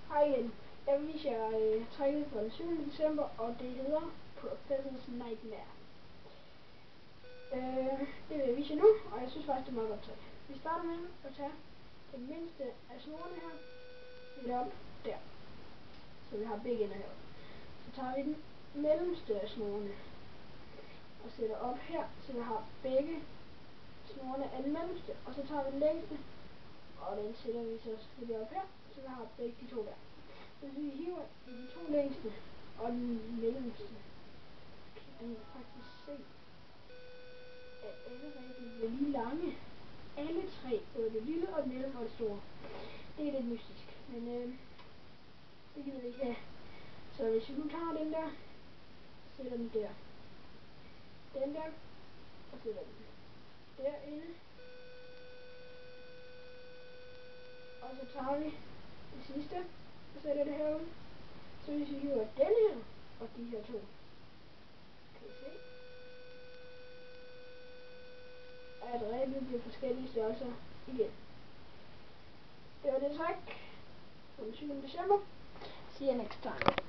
Hej igen. Jeg vil vise jer trækket fra den 7. december, og det hedder Professor's Nightmare. Det vil jeg vise jer nu, og jeg synes faktisk, det er meget godt træk. Vi starter med at tage den mindste af snorene her, sætter op der, så vi har begge ender her. Så tager vi den mellemste af snorene og sætter op her, så vi har begge snorene af den mellemste, og så tager vi den længste, og den sætter vi så selvfølgelig op her, så vi har begge de to der. Så hvis vi hiver i de to længste og den mellemste, kan vi faktisk se, at alle rækkerne bliver lige lange. Alle tre, både det lille og det mellemste og det store. Det er lidt mystisk, men det gider vi ikke have. Så hvis vi nu tager den der, sætter den der, den der, og sætter den derinde, og så tager vi det sidste og sætter det herude. Så hvis vi hiver den her og de her to, kan I se, at rebet bliver forskellige størrelser igen. Det var det træk fra den 7. december. See you next time.